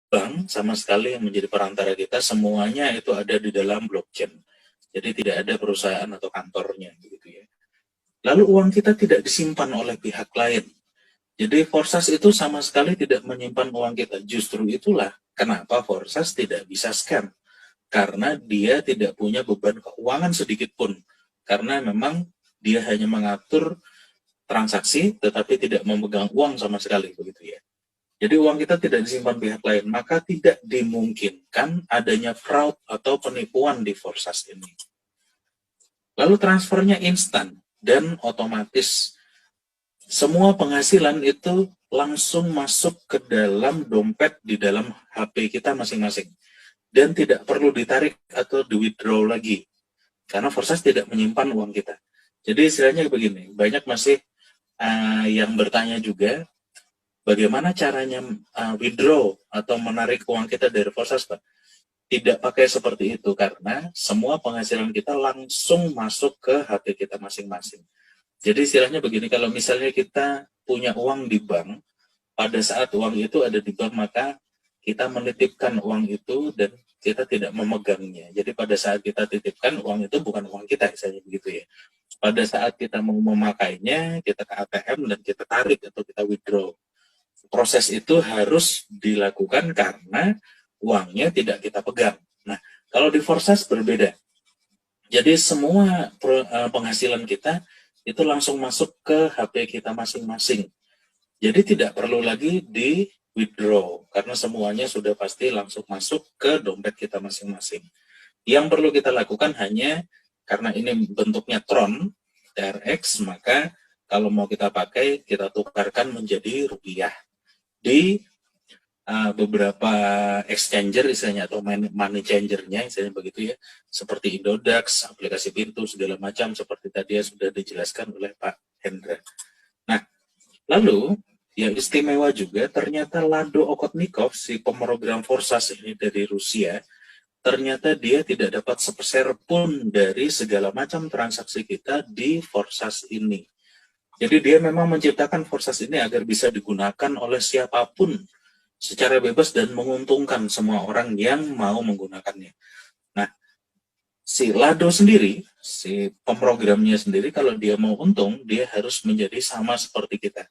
bank sama sekali yang menjadi perantara kita, semuanya itu ada di dalam blockchain. Jadi tidak ada perusahaan atau kantornya begitu ya. Lalu uang kita tidak disimpan oleh pihak lain. Jadi Forsas itu sama sekali tidak menyimpan uang kita. Justru itulah kenapa Forsas tidak bisa scam. Karena dia tidak punya beban keuangan sedikit pun. Karena memang dia hanya mengatur transaksi tetapi tidak memegang uang sama sekali begitu ya. Jadi uang kita tidak disimpan pihak lain, maka tidak dimungkinkan adanya fraud atau penipuan di Forsas ini. Lalu transfernya instan dan otomatis. Semua penghasilan itu langsung masuk ke dalam dompet di dalam HP kita masing-masing. Dan tidak perlu ditarik atau di-withdraw lagi. Karena Forsas tidak menyimpan uang kita. Jadi istilahnya begini, banyak masih yang bertanya juga, bagaimana caranya withdraw atau menarik uang kita dari Forsas, Pak? Tidak pakai seperti itu, karena semua penghasilan kita langsung masuk ke HP kita masing-masing. Jadi istilahnya begini, kalau misalnya kita punya uang di bank, pada saat uang itu ada di bank, maka kita menitipkan uang itu dan kita tidak memegangnya. Jadi pada saat kita titipkan, uang itu bukan uang kita, misalnya begitu ya. Pada saat kita mau memakainya, kita ke ATM dan kita tarik atau kita withdraw. Proses itu harus dilakukan karena uangnya tidak kita pegang. Nah, kalau di Forsas berbeda. Jadi semua penghasilan kita itu langsung masuk ke HP kita masing-masing. Jadi tidak perlu lagi di withdraw karena semuanya sudah pasti langsung masuk ke dompet kita masing-masing. Yang perlu kita lakukan hanya karena ini bentuknya Tron TRX, maka kalau mau kita pakai kita tukarkan menjadi rupiah di beberapa exchanger istilahnya atau money changernya istilahnya begitu ya, seperti Indodax, aplikasi pintu segala macam seperti tadi yang sudah dijelaskan oleh Pak Hendra. Nah, lalu yang istimewa juga ternyata Lado Okotnikov, si pemrogram Forsas ini dari Rusia, ternyata dia tidak dapat sepeser pun dari segala macam transaksi kita di Forsas ini. Jadi dia memang menciptakan Forsas ini agar bisa digunakan oleh siapapun secara bebas dan menguntungkan semua orang yang mau menggunakannya. Nah, si Lado sendiri, si pemrogramnya sendiri, kalau dia mau untung, dia harus menjadi sama seperti kita.